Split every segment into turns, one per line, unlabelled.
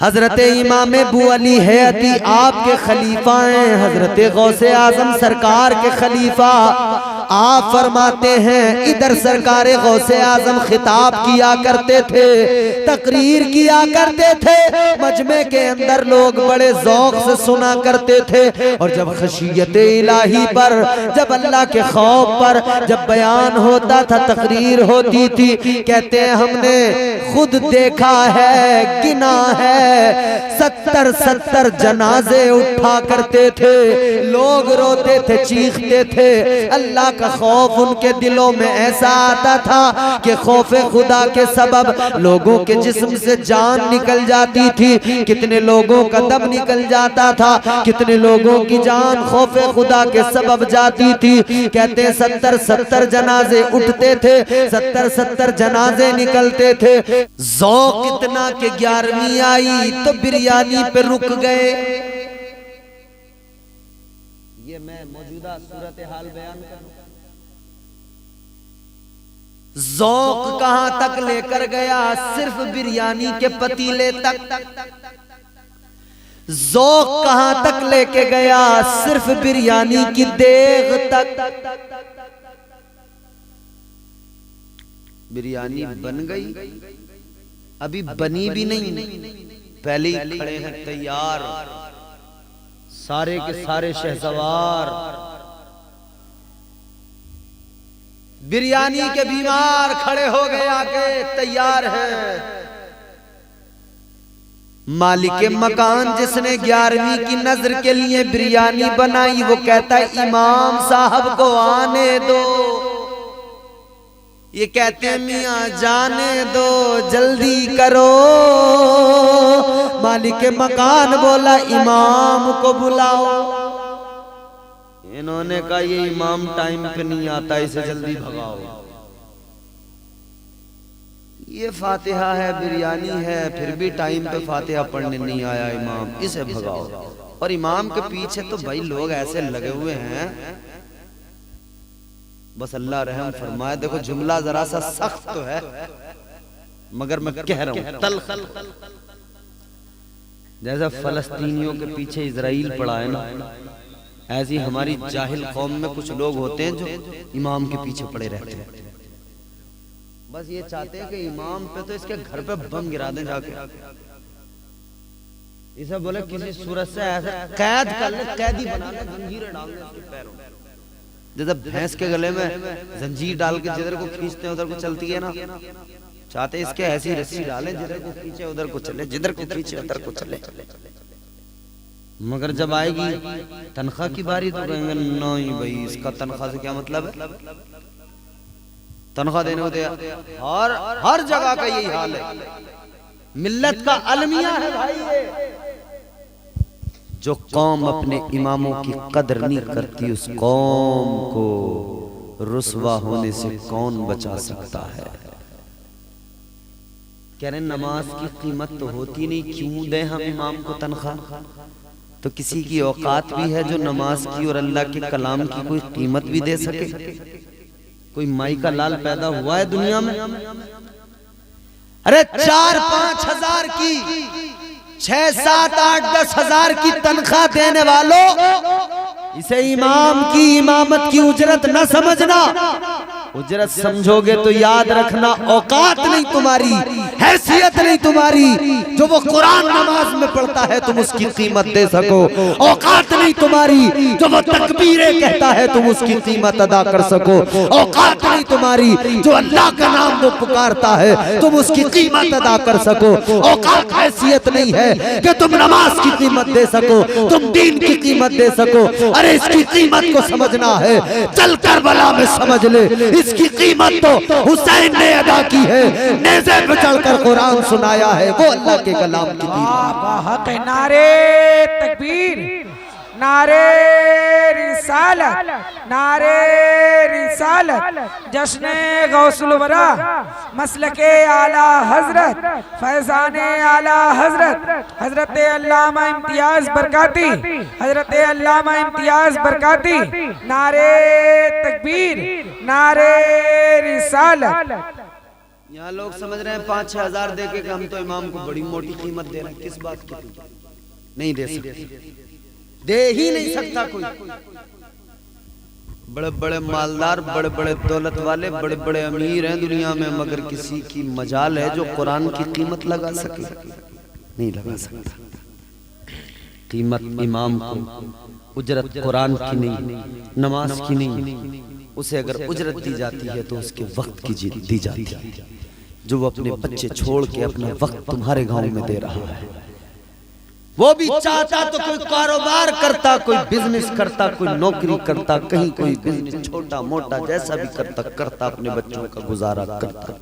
हजरत इमाम अबू अली हयाती आपके खलीफा हैं, हजरत गौसे आजम सरकार के खलीफा। आप फरमाते हैं इधर सरकार गौसे आजम खिताब किया करते थे, तकरीर किया करते थे, मजमे के अंदर लोग बड़े ज़ौक़ से सुना करते थे। और जब खशियत इलाही पर, जब अल्लाह के खौफ पर जब बयान होता था, तकरीर होती थी, कहते हैं हमने खुद देखा है, गिना है, 70 जनाजे उठा करते थे, लोग रोते थे, चीखते थे। अल्लाह का खौफ उनके दिलों में ऐसा आता था कि खौफे खुदा के सबब लोगों के जिस्म से जान निकल जाती थी। कितने लोगों का दम निकल जाता था, कितने लोगों की जान खौफे खुदा के सबब जाती थी। कहते हैं 70 जनाजे उठते थे, 70 जनाजे निकलते थे। ज़ौक़ इतना कि 11वीं आई तो बिरयानी पे रुक गए। ये मैं मौजूदा सूरत हाल बयान करूं। ज़ौक़ कहां तक लेकर गया, सिर्फ बिरयानी के पतीले तक। ज़ौक़ कहां तक लेके गया, सिर्फ बिरयानी की देग तक। बिरयानी बन गई, अभी बनी भी नहीं, पहले ही खड़े हैं तैयार, सारे के सारे शहसवार। बिरयानी के बीमार खड़े हो गए, आके तैयार है। मालिक मकान जिसने 11वीं की नजर के लिए बिरयानी बनाई, वो कहता है इमाम साहब को आने दो। ये कहते हैं मियां जाने दो, जल्दी करो। मालिक मकान बोला इमाम को बुलाओ। इन्होंने कहा ये इमाम टाइम पे नहीं आता, इसे जल्दी भगाओ। ये फातिहा है, बिरयानी है, फिर भी टाइम पे फातिहा पढ़ने नहीं आया इमाम, इसे भगाओ। और इमाम के पीछे तो भाई लोग ऐसे लगे हुए हैं, बस अल्लाह रहम फरमाए। देखो जुमला जरा सा सख्त तो है, मगर मैं कह रहा हूं तल्ख। जैसा फलस्तीनियों के पीछे इजराइल पड़ा है ना, ऐसी हमारी जाहिल कौम में कुछ लोग होते हैं जो इमाम के पीछे पड़े रहते हैं। बस ये चाहते हैं कि इमाम पे तो इसके घर पे बम गिरा दें जाके। इसे बोले किसी सूरत से ऐसे कैद कर ले, कैदी बना ले, जंजीरें डाल दे उसके पैरों में। जैसे भैंस के गले में जंजीर डाल के जिधर को खींचते हैं उधर को चलती है ना, चाहते इसके ऐसी रस्सी डालें जिधर को खींचे उधर को चले, जिधर को खींचे उधर को चले। मगर जब आएगी तनख्वाह की बारी तो कहेंगे नहीं भाई, इसका तनख्वाह से क्या मतलब है, तनख्वाह देने को दिया। हर जगह का यही हाल है, मिल्लत का अलमिया है भाई ये। जो कौम अपने इमामों की कदर नहीं करती, उस कौम को रुसवा होने से कौन बचा सकता है। कह रहे नमाज की कीमत तो होती नहीं, क्यों दें हम इमाम को तनख्वाह। तो किसी की औकात भी है जो नमाज की और अल्लाह के कलाम की कोई कीमत भी दे सके। कोई माई का लाल पैदा हुआ है दुनिया में? अरे 4-5 हजार की, 6-7-8-10 हजार की तनख्वाह देने वालों, इसे इमाम की इमामत की उजरत न समझना। उजरत समझोगे तो याद रखना औकात नहीं तुम्हारी, हैसियत नहीं तुम्हारी। जो वो कुरान नमाज में पढ़ता है तुम उसकी कीमत दे सको। औकात नहीं तुम्हारी, जो वो तकबीरें कहता है तुम उसकी कीमत अदा कर सको। औकात नहीं तुम्हारी, जो अल्लाह का नाम वो पुकारता है तुम उसकी कीमत अदा कर सको। औकात हैसियत नहीं है कि तुम नमाज की कीमत दे सको, तुम दीन की कीमत दे सको। अरे इसकी कीमत को समझना है, चल करबला में समझ ले। इसकी कीमत तो हुसैन ने अदा की है, नेज़े पे चढ़कर कुरान सुनाया है, वो अल्लाह के कलाम की कीमत।
नारे तकबीर, नारे रिसालत, नारे रिसालत, जश्न गौसुल वरा, मसलके आला हजरत, फैजाने आला हजरत, हजरत अल्लामा इम्तियाज बरकाती, हजरत अल्लामा इम्तियाज बरकाती। नारे तकबीर, नारे रिसालत।
यहाँ लोग समझ रहे हैं 5-6 हजार दे के हम तो इमाम को बड़ी मोटी कीमत दे रहे हैं। किस बात की? नहीं दे सकते, दे ही नहीं सकता कोई। बड़े बड़े मालदार, बड़े बड़े दौलत वाले, बड़े बड़े अमीर हैं दुनिया में, मगर किसी की मजाल है जो कुरान की कीमत लगा सके? नहीं लगा सकता। कीमत इमाम को, उजरत कुरान की नहीं, नमाज की नहीं, उसे अगर उजरत दी जाती है तो उसके वक्त की दी जाती है। जो वो अपने बच्चे छोड़ के अपना वक्त तुम्हारे गांव में दे रहा है, वो भी चाहता तो कोई कारोबार करता, कोई बिजनेस करता, कोई नौकरी करता, कहीं कोई बिजनेस छोटा मोटा जैसा भी करता अपने बच्चों का गुजारा करता,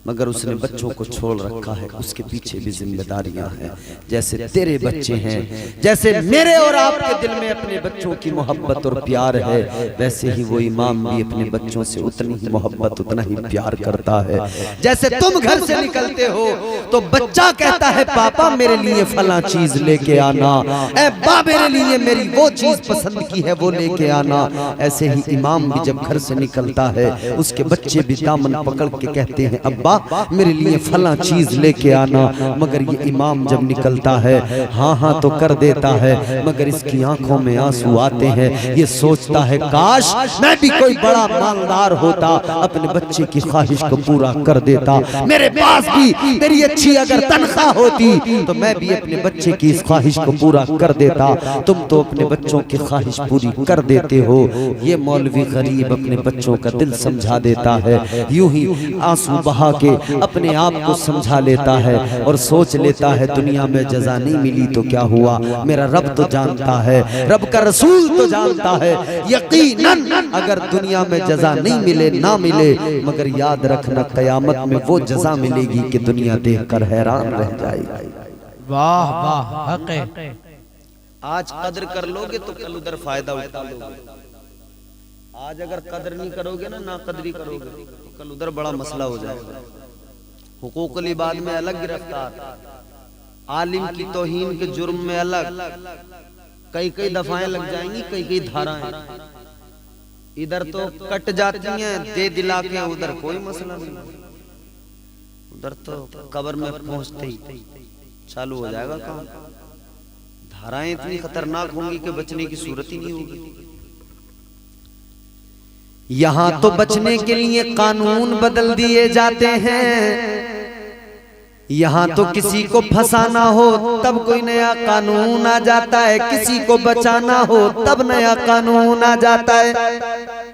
मगर उसने बच्चों को छोड़ रखा है। उसके पीछे भी जिम्मेदारियां हैं। जैसे तेरे बच्चे हैं, जैसे मेरे और आपके दिल में अपने बच्चों की मोहब्बत और प्यार है, वैसे ही वो इमाम भी अपने बच्चों से उतनी ही मोहब्बत, उतना ही प्यार करता है। जैसे तुम घर से निकलते हो तो बच्चा कहता है पापा मेरे लिए फला चीज लेके आना, ए बा मेरे लिए मेरी वो चीज पसंद की है वो लेके आना। ऐसे ही इमाम भी जब घर से निकलता है, उसके बच्चे भी दामन पकड़ के कहते हैं अब्बा मेरे लिए फला चीज लेके आना। मगर ये इमाम जब निकलता है हाँ हाँ तो कर देता है, मगर इसकी आंखों में आंसू आते हैं। ये सोचता है काश मैं भी कोई बड़ा मालदार होता, अपने बच्चे की ख्वाहिश को पूरा कर देता, मेरे पास भी मेरी अच्छी अगर तनख्वाह होती तो मैं भी अपने बच्चे की इस ख्वाहिश को पूरा कर देता। तुम तो अपने बच्चों की ख्वाहिश पूरी कर देते हो। ये मौलवी गरीब अपने बच्चों का दिल समझा देता है, यूं ही आंसू बहा के अपने आप को समझा लेता है और सोच लेता है दुनिया में जजा नहीं मिली तो क्या हुआ, मेरा रब तो जानता है, रब का रसूल तो जानता है। यकीनन अगर दुनिया में जजा नहीं मिले ना मिले, मगर याद रखना कयामत में वो जजा मिलेगी कि दुनिया देखकर हैरान रह जाएगी।
वाह वाह हक है।
आज कदर कर लोगे तो कल उधर फायदा उठा लोगे। आज अगर कदर नहीं करोगे ना कदरी करोगे तो कल उधर बड़ा मसला हो जाएगा। हुकूकुल इबाद में अलग गिरफ्तार, आलिम की तौहीन के जुर्म में अलग, कई कई दफाएं लग जाएंगी, कई कई धाराएं। इधर तो कट जाती हैं दे दिला के, उधर कोई मसला नहीं, उधर तो कब्र में पहुंचते ही चालू हो जाएगा काम। धाराएं इतनी खतरनाक होंगी कि बचने की सूरत ही नहीं होगी। यहाँ तो बचने के लिए कानून बदल दिए जाते हैं। यहाँ तो किसी को फंसाना हो तब कोई नया कानून आ जाता है, किसी को बचाना हो तब नया कानून आ जाता है।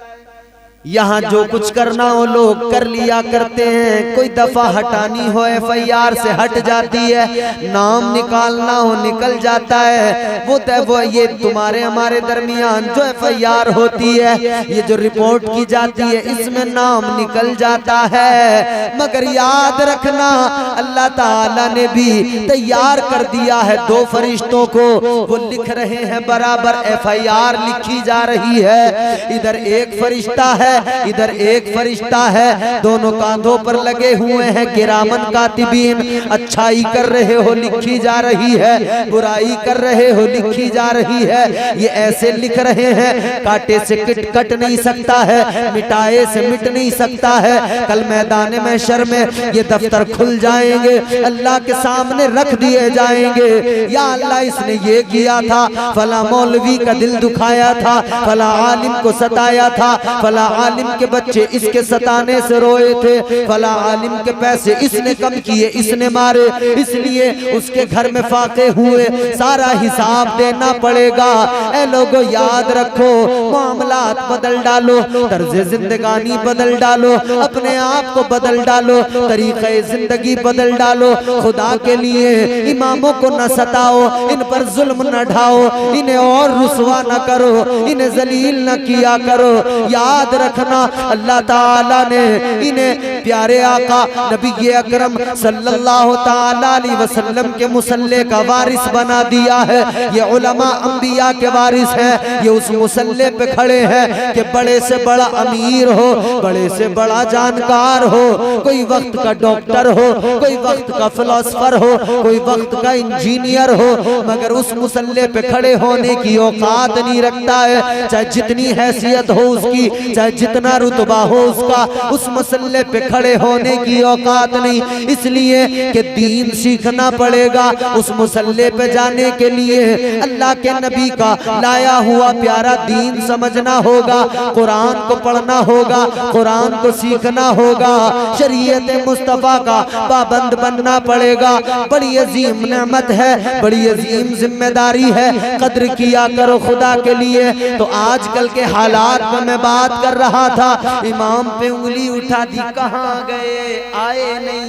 यहाँ जो कुछ करना हो लोग कर लिया करते हैं। कोई दफा हटानी हो FIR से हट जाती है, नाम निकालना हो निकल जाता है। वो ये तुम्हारे हमारे दरमियान जो FIR होती है, ये जो रिपोर्ट की जाती है, इसमें नाम निकल जाता है। मगर याद रखना अल्लाह ताला ने भी तैयार कर दिया है 2 फरिश्तों को, वो लिख रहे हैं बराबर FIR लिखी जा रही है। इधर एक फरिश्ता है, इधर एक फरिश्ता है, दोनों कांधों पर लगे हुए हैं किरामन कातिबीन। अच्छाई कर रहे हो लिखी जा रही है, बुराई कर रहे हो लिखी जा रही है। ये ऐसे लिख रहे हैं काटे से कट नहीं सकता है, मिटाए से मिट नहीं सकता है। कल मैदान महशर में ये दफ्तर खुल जाएंगे, अल्लाह के सामने रख दिए जाएंगे। या अल्लाह इसने ये किया था, फला मौलवी का दिल दुखाया था, फला आलिम को सताया था, फला आलिम के बच्चे इसके सताने से रोए थे, फला आलिम के पैसे इसने कम किए, इसने मारे, इसलिए उसके घर में फाके हुए। सारा हिसाब देना पड़ेगा। ए लोगों याद रखो, मामलात बदल डालो, तर्ज़े जिंदगानी बदल डालो, अपने आप को बदल डालो, तरीक़े जिंदगी बदल डालो। खुदा के लिए इमामों को न सताओ, इन पर जुल्म न ढाओ, इन्हें और रुसवा न करो, इन्हें जलील न किया करो। याद रखना अल्लाह ताला ने इन्हें प्यारे आका नबी अकरम सल्लल्लाहु ताला अलैहि वसल्लम के मुसल्ले का वारिस बना दिया है। ये उलमा अंबिया के वारिस है। ये उस मुसल्ले पे खड़े हैं कि बड़े से बड़ा अमीर हो, बड़े से बड़ा जानकार हो, कोई वक्त का डॉक्टर हो, कोई वक्त का फिलोसफर हो, कोई वक्त का इंजीनियर हो, मगर उस मुसल्ले पे खड़े होने की औकात नहीं रखता है। चाहे जितनी हैसियत हो उसकी, चाहे जितना रुतबा हो उसका, उस मसल्ले पे खड़े होने की औकात नहीं, इसलिए कि दीन सीखना पड़ेगा। उस मुसल्ले पे जाने के लिए अल्लाह के नबी का लाया हुआ प्यारा दीन समझना होगा, कुरान को पढ़ना होगा, कुरान को सीखना होगा, शरीयत मुस्तफा का पाबंद बनना पड़ेगा। बड़ी अजीम नेमत है, बड़ी अजीम जिम्मेदारी है, कद्र किया करो खुदा के लिए। तो आजकल के हालात में मैं बात कर रहा था, इमाम पे उंगली उठा दी, कहाँ गए, आए नहीं,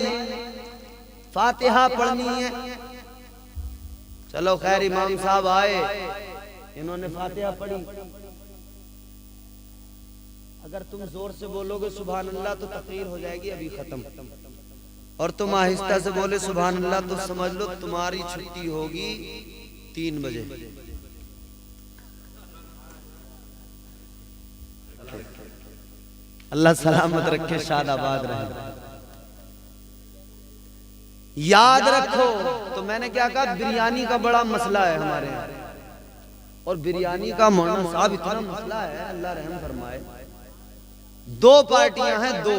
फातिहा पढ़नी है। चलो खैर इमाम साहब आए, इन्होंने फातिहा पढ़ी। अगर तुम जोर से बोलोगे सुभान अल्लाह तो तकरीर हो जाएगी अभी खत्म, और तुम आहिस्ता से बोले सुभान अल्लाह तो समझ लो तुम्हारी छुट्टी होगी 3 बजे। अल्लाह सलामत रखे, शादाबाद रहे। याद रखो, तो मैंने क्या कहा, बिरयानी का बड़ा मसला है हमारे यहाँ, और बिरयानी का मौलाना साहब इतना मसला है, अल्लाह रहम फरमाए। 2 पार्टियां हैं, 2।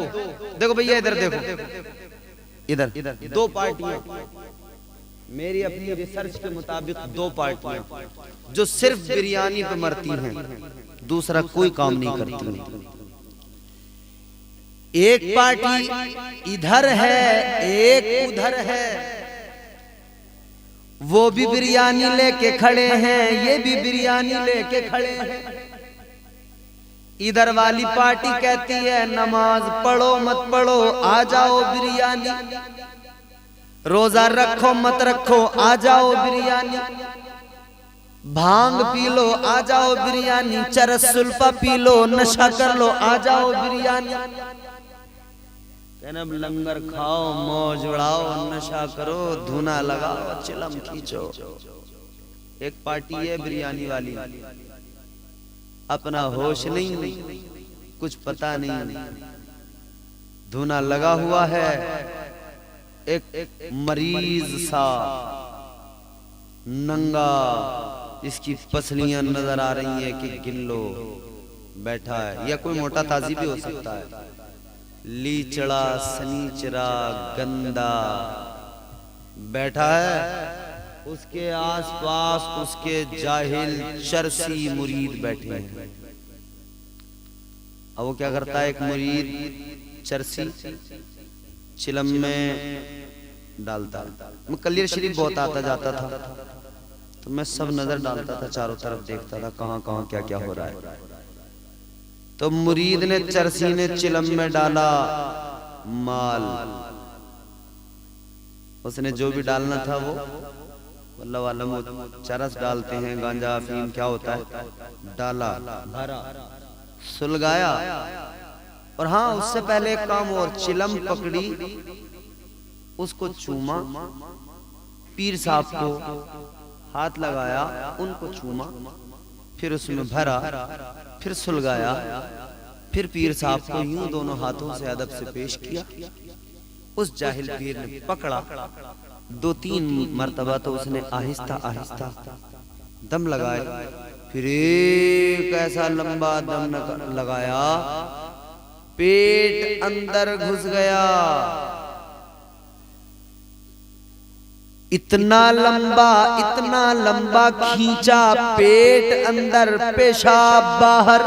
देखो भैया इधर देखो, इधर 2 पार्टियां, मेरी अपनी रिसर्च के मुताबिक 2 पार्टियां जो सिर्फ बिरयानी पे मरती हैं, दूसरा कोई काम नहीं करती। एक पार्टी इधर है, एक उधर है, वो भी बिरयानी लेके खड़े हैं, ये भी बिरयानी लेके खड़े हैं। इधर वाली पार्टी कहती है नमाज पढ़ो मत पढ़ो, आ जाओ बिरयानी, रोजा रखो मत रखो, आ जाओ बिरयानी, भांग पी लो, आ जाओ बिरयानी, चरस सुल्फा पी लो, नशा कर लो, आ जाओ बिरयानी। कहना लंगर खाओ, मौज उड़ाओ, नशा करो, धुना लगाओ, चिलम खींचो। एक पार्टी है बिरयानी वाली, अपना होश नहीं, कुछ पता नहीं, धुना लगा हुआ है। एक मरीज सा नंगा, इसकी पसलियां नजर आ रही है कि गिन लो, बैठा है, या कोई मोटा ताजी भी हो सकता है, लीचड़ा सनीचरा गंदा बैठा है। उसके आसपास उसके जाहिल चरसी मुरीद बैठे हैं। अब वो क्या करता है, एक मुरीद चरसी चिलम में डालता। मैं कलियर शरीफ बहुत आता जाता था, तो मैं सब नजर डालता था, चारों तरफ देखता था कहाँ कहाँ क्या क्या हो रहा है। तो मुरीद ने, चरसी ने चिलम में डाला माल, उसने जो भी डालना था वो, अल्लाह वालम चरस डालते हैं, गांजा अफीम क्या होता है, डाला, भरा, सुलगाया। और हाँ, उससे पहले एक काम और, चिलम पकड़ी, उसको चूमा, पीर साहब को हाथ लगाया, उनको चूमा, फिर उसमें भरा, फिर सुलगाया, फिर पीर साहब को यूं दोनों हाथों से अदब से पेश किया। उस जाहिल पीर ने पकड़ा, 2-3 मर्तबा तो उसने आहिस्ता आहिस्ता दम लगाया, फिर एक ऐसा लंबा दम लगाया, पेट अंदर घुस गया, इतना लंबा खींचा, पेट अंदर, पेशाब बाहर।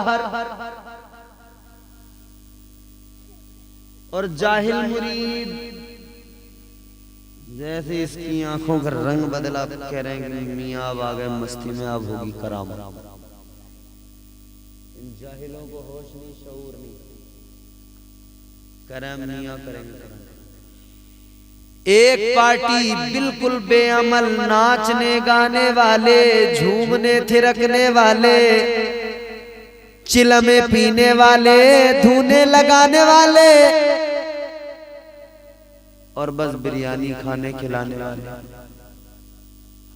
और जाहिल मुरीद जैसे इसकी आंखों का रंग बदला, कह रहे हैं कि मियां अब आ गए मस्ती में, अब होगी करामत। इन जाहिलों को होश नहीं, शऊर नहीं, कह रहे हैं मियां करेंगे। एक पार्टी बिल्कुल बेअमल, नाचने गाने वाले, झूमने थिरकने वाले, चिलमे पीने वाले, धूने लगाने वाले, और बस बिरयानी खाने खिलाने वाले।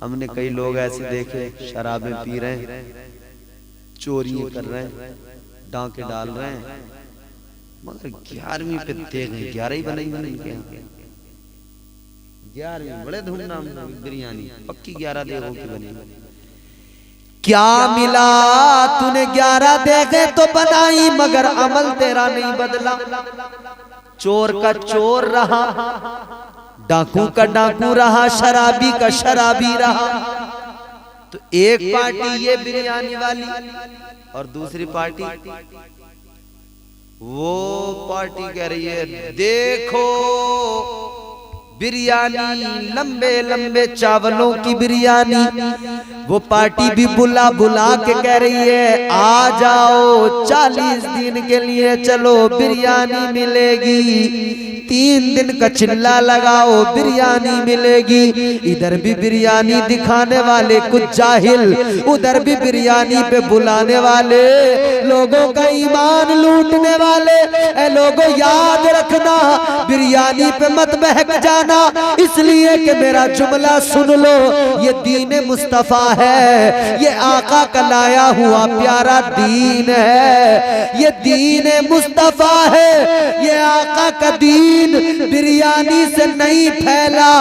हमने कई लोग ऐसे देखे, शराबें पी रहे हैं, चोरी कर रहे हैं, डांके डाल रहे हैं, मगर 11वीं पे देख 11 ही बनाई इनके यहाँ। 11वीं बड़े धूमधाम बिरयानी, पक्की 11 देवों की बनी। क्या मिला तूने 11 देखे तो बनाई, मगर अमल तेरा नहीं बदला। चोर का चोर रहा, डाकू का डाकू रहा, शराबी का शराबी रहा। तो एक पार्टी ये बिरयानी वाली और दूसरी पार्टी वो पार्टी कह रही है देखो बिरयानी, लंबे लंबे चावलों की बिरयानी। वो पार्टी भी बुला बुला के कह रही है आ जाओ 40 दिन के लिए चलो बिरयानी मिलेगी, 3 दिन का चिल्ला लगाओ बिरयानी मिलेगी। इधर भी बिरयानी दिखाने वाले कुछ जाहिल, उधर भी बिरयानी पे बुलाने वाले, लोगों का ईमान लूटने वाले। ए लोगों याद रखना बिरयानी पे मत बहक जाना, इसलिए कि मेरा जुमला सुन लो, ये दीन मुस्तफा है, ये आका का लाया हुआ प्यारा दीन है, ये दीन मुस्तफा है, ये आका का दीन बिरयानी से नहीं फैला,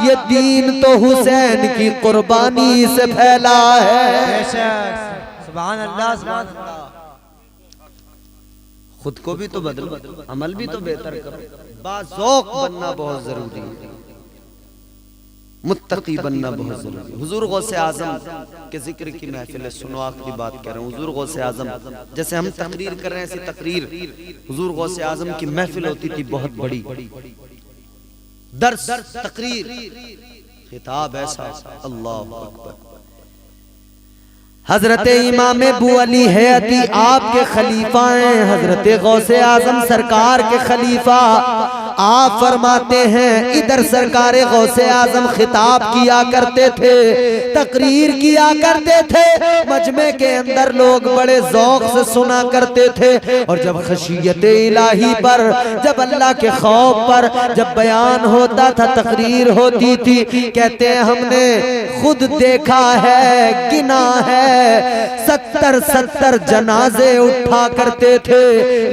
ये दीन तो हुसैन की कुर्बानी से फैला है।
सुभान अल्लाह, सुभान अल्लाह।
खुद को भी तो बदलो, अमल भी तो बेहतर करो, बाज़ौक़ बनना बहुत जरूरी है, मुत्तकी बनना बहुत जरूरी है। हुजूर गौसे आजम के जिक्र की महफिल है, सुनो आखिरी बात कह रहा हूँ। हुजूर गौसे आजम जैसे हम तकरीर कर रहे हैं, ऐसी तकरीर हुजूर गौसे आजम की महफिल होती थी बहुत बड़ी, दर्स तकरीर खिताब ऐसा, अल्लाह अकबर। हजरत इमाम अबू अली हयाती आपके खलीफा हैं, हजरत गौसे आजम सरकार के खलीफा। आप फरमाते हैं इधर सरकार गौसे आजम खिताब किया करते थे, तकरीर किया करते थे, मजमे के अंदर लोग बड़े ज़ौक़ से सुना करते थे। और जब खशियत इलाही पर, जब अल्लाह के खौफ पर जब बयान होता था, तकरीर होती थी, कहते हैं हमने खुद देखा है, गिना है, 70 जनाजे उठा करते थे,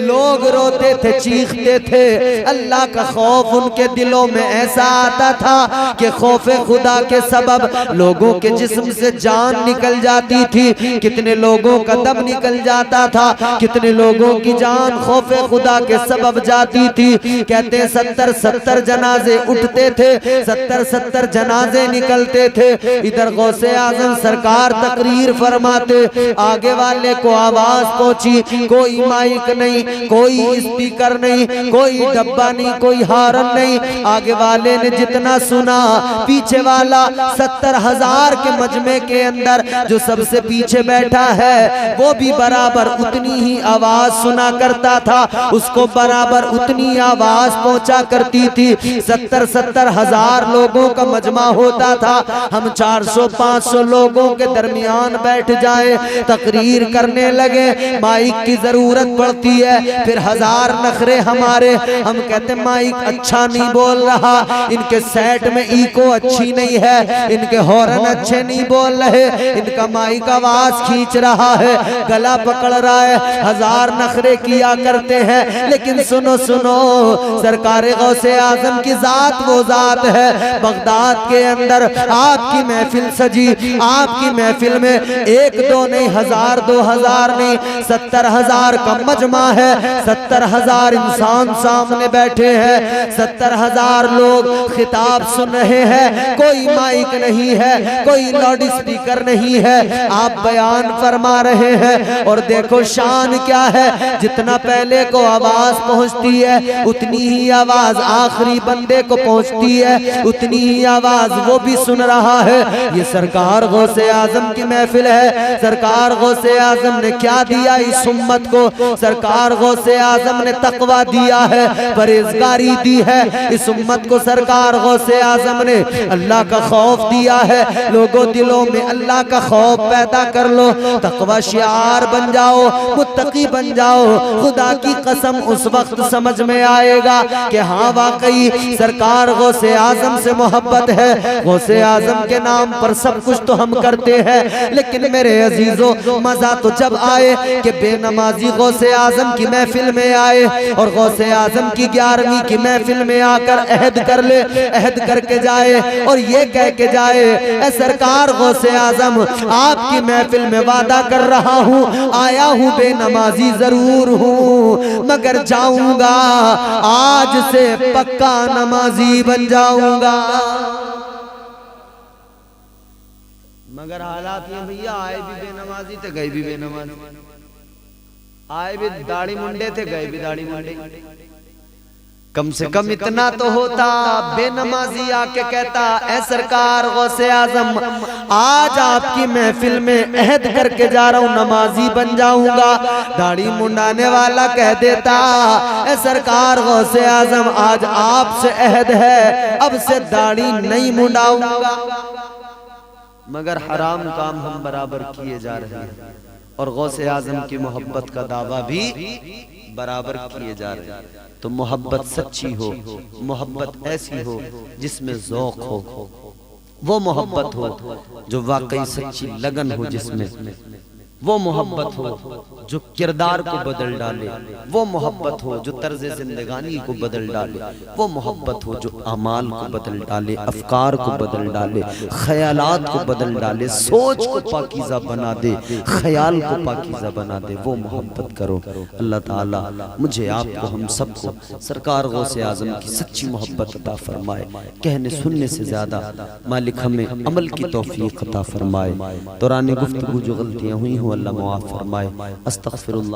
लोग रोते थे, चीखते थे। अल्लाह का खौफ उनके दिलों में ऐसा आता था कि खौफ खुदा के सबब लोगों के जिस्म से जान निकल जाती थी, कितने लोगों का दम निकल जाता था, कितने लोगों की जान खौफ खुदा के सबब जाती थी। कहते हैं 70 जनाजे उठते थे, 70 जनाजे निकलते थे। इधर गौसे आजम सरकार तकरीर फरमाते, आगे वाले को आवाज पहुंची, कोई माइक नहीं, कोई स्पीकर नहीं, कोई डब्बा नहीं, कोई हारन नहीं। आगे वाले ने जितना सुना, पीछे वाला 70,000 के मजमे के अंदर जो सबसे पीछे बैठा है वो भी बराबर उतनी ही आवाज सुना करता था, उसको बराबर उतनी आवाज पहुंचा करती थी। 70,000 लोगों का मजमा होता था, हम 400-500 लोगों के दरमियान बैठ जाए, तकरीर करने लगे, माइक की जरूरत पड़ती है, फिर 1000 नखरे हमारे, हम कहते माइक अच्छा नहीं बोल रहा, इनके सेट में इको अच्छी नहीं है, इनके हॉर्न अच्छे नहीं बोल रहे, इनका माइक आवाज खींच रहा है, गला पकड़ रहा है, 1000 नखरे किया करते हैं। लेकिन सुनो सुनो, सरकार गौसे आजम की जात वो जात है, बगदाद के अंदर आपकी महफिल सजी, आपकी महफिल में 1-2 नहीं, 1000-2000 नहीं, 70,000 का मजमा है, 70,000 इंसान सामने बैठे हैं, 70,000 लोग खिताब सुन रहे हैं, कोई माइक नहीं है, कोई लाउड स्पीकर नहीं है, आप बयान फरमा रहे हैं। और देखो शान क्या है, जितना पहले को आवाज पहुंचती है उतनी ही आवाज आखिरी बंदे को पहुंचती है, उतनी ही आवाज वो भी सुन रहा है। ये सरकार गौसे आजम की महफिल है। सरकार गौसे आजम ने क्या दिया इस उम्मत को? सरकार गौसे आजम ने तकवा दिया है, परहेजगारी दी है इस उम्मत को। सरकार गौसे आजम ने अल्लाह का खौफ दिया है। लोगों दिलों में अल्लाह का खौफ पैदा कर लो, तकवा शिआर बन जाओ, मुत्तकी बन जाओ। खुदा की कसम उस वक्त समझ में आएगा कि हाँ वाकई सरकार गौसे आजम से मोहब्बत है, गौसे आजम के नाम पर सब कुछ तो हम करते हैं, लेकिन मेरे अजीजों मजा तो जब आए कि बेनमाजी गौसे आजम की महफिल में आए और गौसे आजम की 11वीं की महफिल में आकर अहद कर ले, अहद करके जाए और ये कह के जाए, ए सरकार गौसे आजम आपकी महफिल में वादा कर रहा हूँ, आया हूँ बेनमाजी जरूर हूँ, मगर जाऊंगा आज से पक्का नमाजी बन जाऊंगा। मगर हालात ये भैया, आए भी बेनमाजी थे गए भी बेनमाजी, आए भी दाढ़ी मुंडे थे गए भी दाढ़ी मुंडे। कम से कम इतना तो होता, बेनमाजी आके कहता, ऐ सरकार गौसे आजम आज आपकी महफिल में अहद करके जा रहा हूँ नमाजी बन जाऊंगा। दाढ़ी मुंडाने वाला कह देता, ऐ सरकार गौसे आजम आज आपसे अहद है, अब से दाढ़ी नहीं मुंडाऊंगा। मगर हराम काम हम बराबर किए जा रहे हैं और गौसे आजम की मोहब्बत का दावा भी बराबर किए जा रहे हैं। तो मोहब्बत सच्ची हो, मोहब्बत ऐसी हो जिसमें ज़ौक़ हो, वो मोहब्बत हो जो वाकई सच्ची लगन हो, जिसमें वो मोहब्बत हो जो किरदार को बदल डाले, वो मोहब्बत हो जो तर्ज जिंदगानी को बदल डाले, वो मोहब्बत हो जो अमाल को बदल डाले, अफकार को बदल डाले, ख्यालात को बदल डाले, सोच को पाकीज़ा बना दे, ख्याल को पाकीज़ा बना दे। वो मोहब्बत करो। अल्लाह ताला मुझे आपको हम सबको सरकार गौसे आजम की सच्ची मोहब्बत अता फरमाए। कहने सुनने से ज्यादा मालिक हमें अमल की तौफीक अता फरमाए। दौरान गुफ्तगू जो गलतियाँ हुई हो अल्लाह मुआफ़ फरमाए। अस्तग़फिरुल्लाह।